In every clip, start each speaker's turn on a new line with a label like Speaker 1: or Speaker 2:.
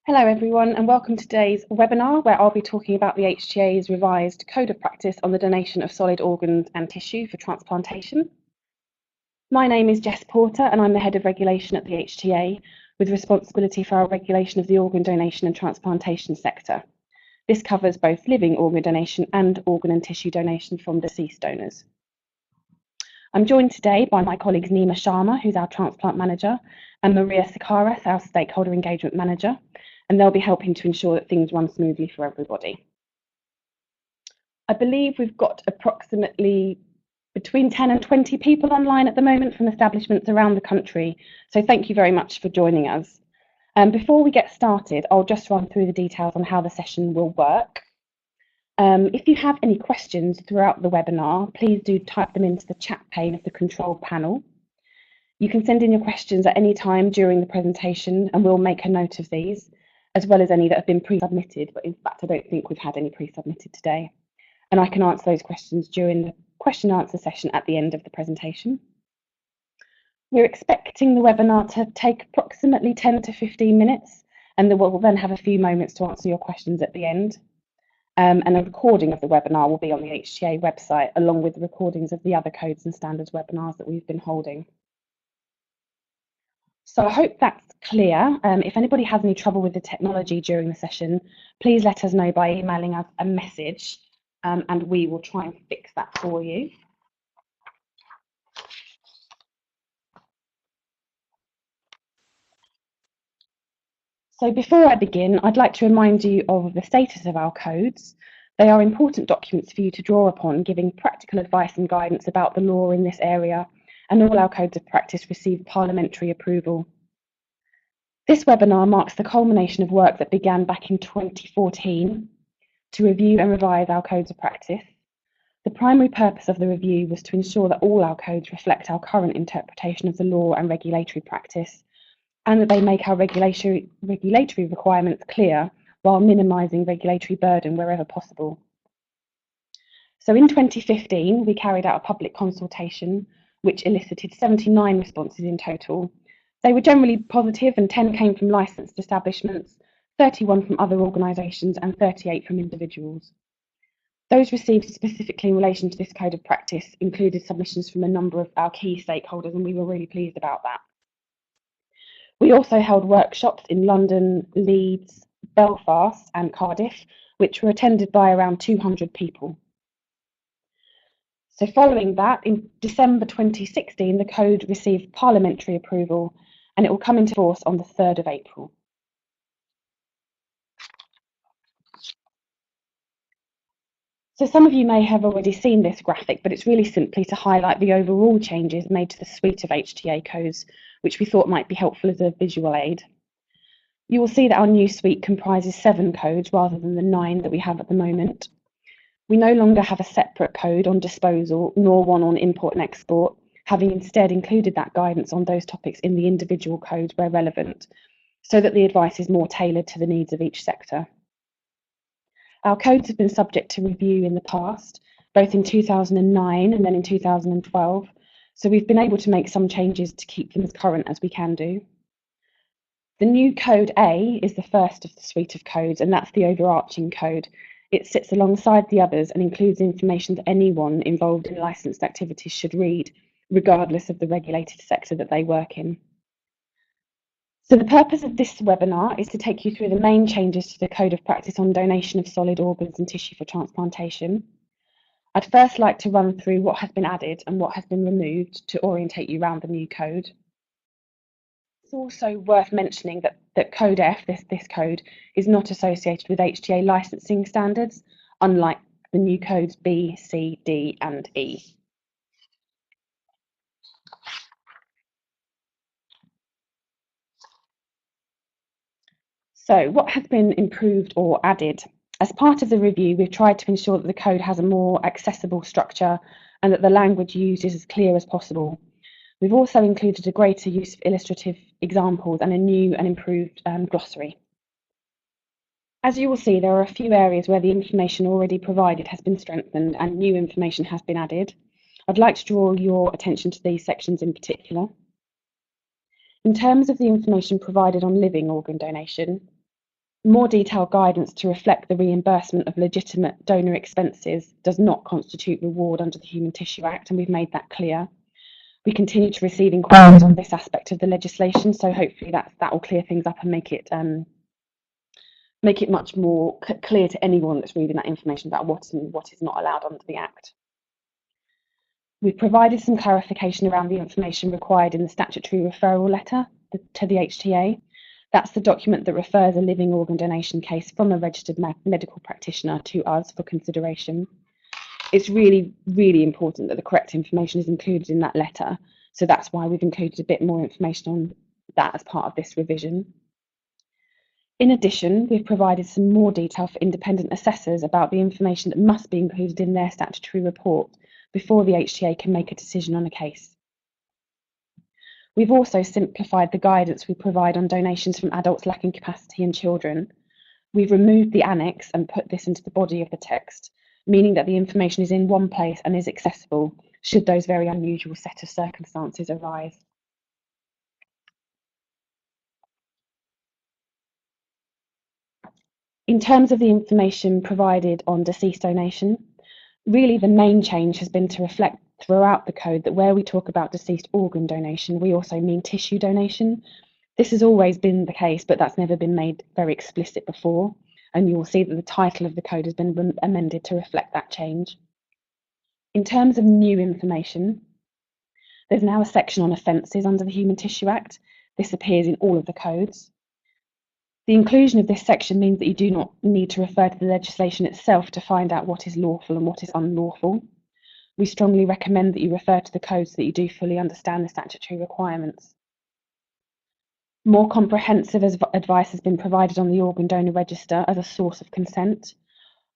Speaker 1: Hello everyone and welcome to today's webinar where I'll be talking about the HTA's revised Code of Practice on the donation of solid organs and tissue for transplantation. My name is Jess Porter and I'm the Head of Regulation at the HTA with responsibility for our regulation of the organ donation and transplantation sector. This covers both living organ donation and organ and tissue donation from deceased donors. I'm joined today by my colleagues Nima Sharma, who's our Transplant Manager, and Maria Sikaras, our Stakeholder Engagement Manager, and they'll be helping to ensure that things run smoothly for everybody. I believe we've got approximately between 10 and 20 people online at the moment from establishments around the country, so thank you very much for joining us. Before we get started, I'll just run through the details on how the session will work. If you have any questions throughout the webinar, please do type them into the chat pane of the control panel. You can send in your questions at any time during the presentation and we'll make a note of these, as well as any that have been pre-submitted, but in fact I don't think we've had any pre-submitted today. And I can answer those questions during the question and answer session at the end of the presentation. We're expecting the webinar to take approximately 10 to 15 minutes, and we'll then have a few moments to answer your questions at the end. And a recording of the webinar will be on the HTA website, along with the recordings of the other codes and standards webinars that we've been holding. So I hope that's clear. If anybody has any trouble with the technology during the session, please let us know by emailing us a message and we will try and fix that for you. So before I begin, I'd like to remind you of the status of our codes. They are important documents for you to draw upon, giving practical advice and guidance about the law in this area, and all our codes of practice receive parliamentary approval. This webinar marks the culmination of work that began back in 2014 to review and revise our codes of practice. The primary purpose of the review was to ensure that all our codes reflect our current interpretation of the law and regulatory practice, and that they make our regulatory requirements clear while minimising regulatory burden wherever possible. So in 2015, we carried out a public consultation which elicited 79 responses in total. They were generally positive and 10 came from licensed establishments, 31 from other organisations and 38 from individuals. Those received specifically in relation to this code of practice included submissions from a number of our key stakeholders, and we were really pleased about that. We also held workshops in London, Leeds, Belfast and Cardiff, which were attended by around 200 people. So following that, in December 2016, the code received parliamentary approval and it will come into force on the 3rd of April. So some of you may have already seen this graphic, but it's really simply to highlight the overall changes made to the suite of HTA codes, which we thought might be helpful as a visual aid. You will see that our new suite comprises 7 codes rather than the 9 that we have at the moment. We no longer have a separate code on disposal, nor one on import and export, having instead included that guidance on those topics in the individual codes where relevant, so that the advice is more tailored to the needs of each sector. Our codes have been subject to review in the past, both in 2009 and then in 2012, so we've been able to make some changes to keep them as current as we can do. The new Code A is the first of the suite of codes, and that's the overarching code. It sits alongside the others and includes information that anyone involved in licensed activities should read, regardless of the regulated sector that they work in. So the purpose of this webinar is to take you through the main changes to the Code of Practice on donation of solid organs and tissue for transplantation. I'd first like to run through what has been added and what has been removed to orientate you around the new code. It's also worth mentioning that Code F, this code, is not associated with HTA licensing standards, unlike the new codes B, C, D and E. So what has been improved or added? As part of the review, we've tried to ensure that the code has a more accessible structure and that the language used is as clear as possible. We've also included a greater use of illustrative examples and a new and improved glossary. As you will see, there are a few areas where the information already provided has been strengthened and new information has been added. I'd like to draw your attention to these sections in particular. In terms of the information provided on living organ donation, More detailed guidance to reflect the reimbursement of legitimate donor expenses does not constitute reward under the Human Tissue Act, and we've made that clear. We continue to receive inquiries on this aspect of the legislation, so hopefully that will clear things up and make it much more clear to anyone that's reading that information about what is not allowed under the Act. We've provided some clarification around the information required in the statutory referral letter to the HTA. That's the document that refers a living organ donation case from a registered medical practitioner to us for consideration. It's really, really important that the correct information is included in that letter. So that's why we've included a bit more information on that as part of this revision. In addition, we've provided some more detail for independent assessors about the information that must be included in their statutory report before the HTA can make a decision on a case. We've also simplified the guidance we provide on donations from adults lacking capacity and children. We've removed the annex and put this into the body of the text, meaning that the information is in one place and is accessible should those very unusual set of circumstances arise. In terms of the information provided on deceased donation, really the main change has been to reflect throughout the code that where we talk about deceased organ donation, we also mean tissue donation. This has always been the case, but that's never been made very explicit before. And you will see that the title of the code has been amended to reflect that change. In terms of new information, there's now a section on offences under the Human Tissue Act. This appears in all of the codes. The inclusion of this section means that you do not need to refer to the legislation itself to find out what is lawful and what is unlawful. We strongly recommend that you refer to the codes so that you do fully understand the statutory requirements. More comprehensive advice has been provided on the organ donor register as a source of consent.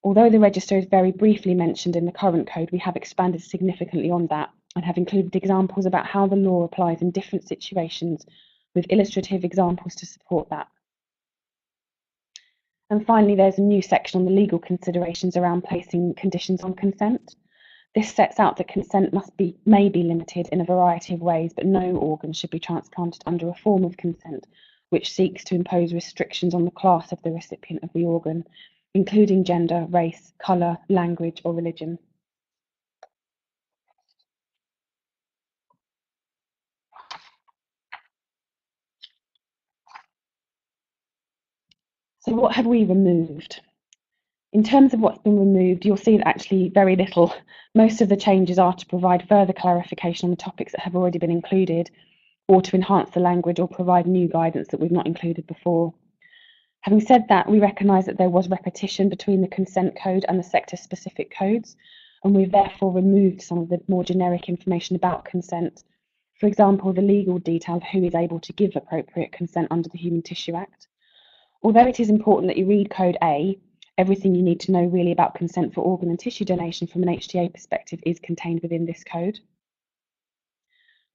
Speaker 1: Although the register is very briefly mentioned in the current code, we have expanded significantly on that and have included examples about how the law applies in different situations with illustrative examples to support that. And finally, there's a new section on the legal considerations around placing conditions on consent. This sets out that consent may be limited in a variety of ways, but no organ should be transplanted under a form of consent which seeks to impose restrictions on the class of the recipient of the organ, including gender, race, colour, language, or religion. So what have we removed? In terms of what's been removed, you'll see that actually very little. Most of the changes are to provide further clarification on the topics that have already been included, or to enhance the language or provide new guidance that we've not included before. Having said that, we recognise that there was repetition between the consent code and the sector-specific codes, and we've therefore removed some of the more generic information about consent. For example, the legal detail of who is able to give appropriate consent under the Human Tissue Act. Although it is important that you read Code A, everything you need to know really about consent for organ and tissue donation from an HTA perspective is contained within this code.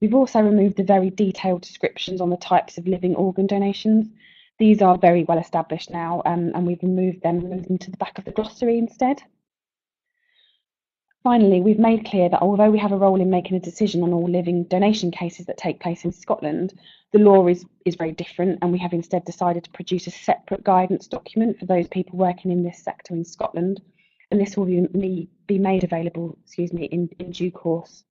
Speaker 1: We've also removed the very detailed descriptions on the types of living organ donations. These are very well established now, and we've moved them to the back of the glossary instead. Finally, we've made clear that although we have a role in making a decision on all living donation cases that take place in Scotland, the law is very different, and we have instead decided to produce a separate guidance document for those people working in this sector in Scotland, and this will be made available in due course.